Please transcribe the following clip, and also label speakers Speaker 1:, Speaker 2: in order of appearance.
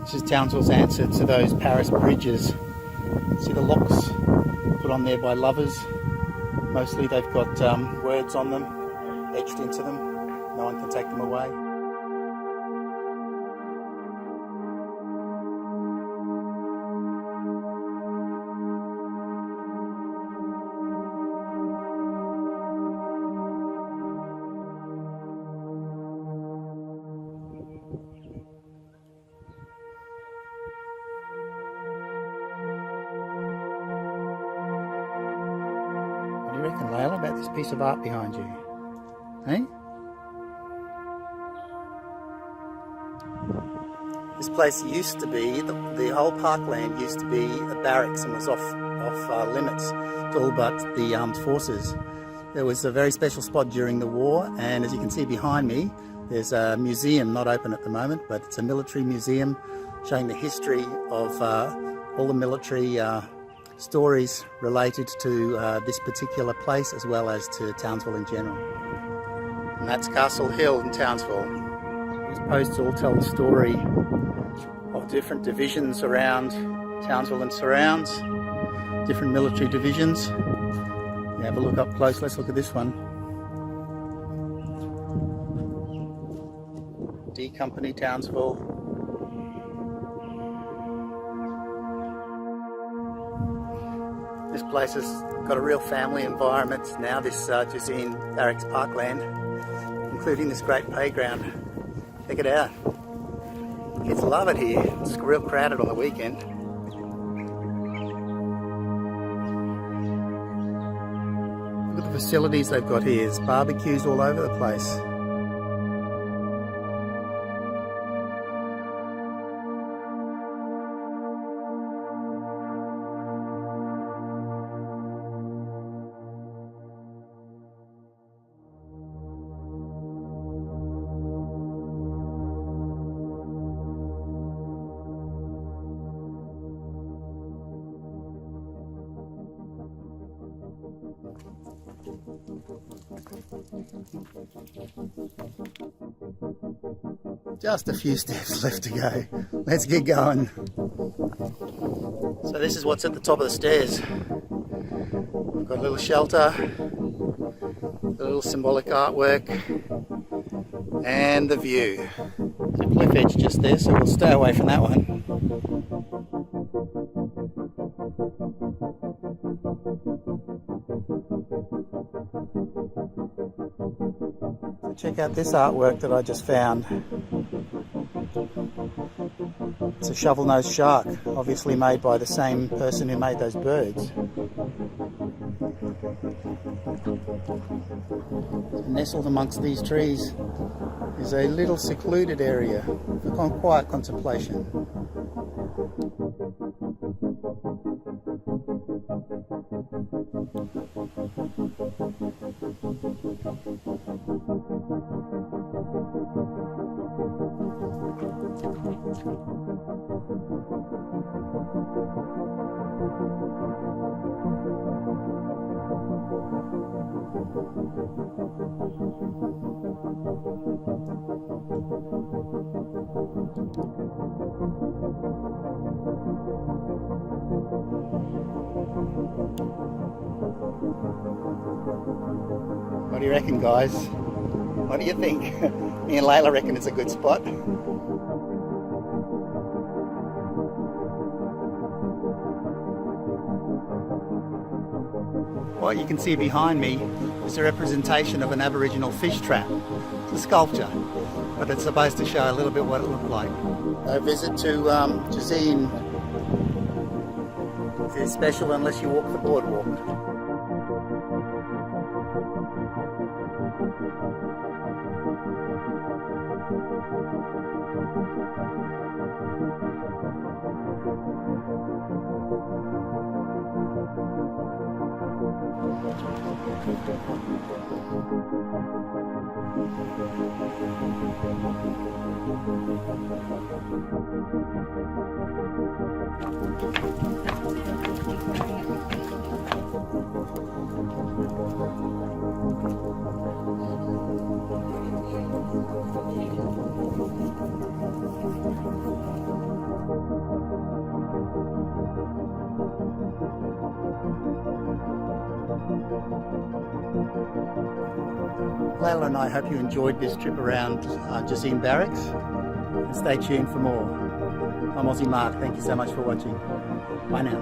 Speaker 1: This is Townsville's answer to those Paris bridges. See the locks put on there by lovers. Mostly they've got words on them, etched into them. No one can take them away. What do you reckon, Layla, about this piece of art behind you? Hey? This place used to be, the whole parkland used to be a barracks and was off limits to all but the armed forces. There was a very special spot during the war, and as you can see behind me, there's a museum, not open at the moment, but it's a military museum showing the history of all the military stories related to this particular place, as well as to Townsville in general. And that's Castle Hill in Townsville. These posts all tell the story of different divisions around Townsville and surrounds, different military divisions. You have a look up close, let's look at this one. D Company, Townsville. This place has got a real family environment now, this Jezzine Barracks Parkland, including this great playground. Check it out. Kids love it here. It's real crowded on the weekend. Look at the facilities they've got here. There's barbecues all over the place. Just a few steps left to go. Let's get going. So this is what's at the top of the stairs. We've got a little shelter, a little symbolic artwork, and the view. There's a cliff edge just there, so we'll stay away from that one. Check out this artwork that I just found. It's a shovel-nosed shark, obviously made by the same person who made those birds. Nestled amongst these trees is a little secluded area for quiet contemplation. What do you reckon, guys? What do you think? Me and Layla reckon it's a good spot. What you can see behind me is a representation of an Aboriginal fish trap. It's a sculpture, but it's supposed to show a little bit what it looked like. A visit to Jezzine is special unless you walk the boardwalk. Layla and I hope you enjoyed this trip around Jezzine Barracks, and stay tuned for more. I'm Aussie Mark, thank you so much for watching. Bye now.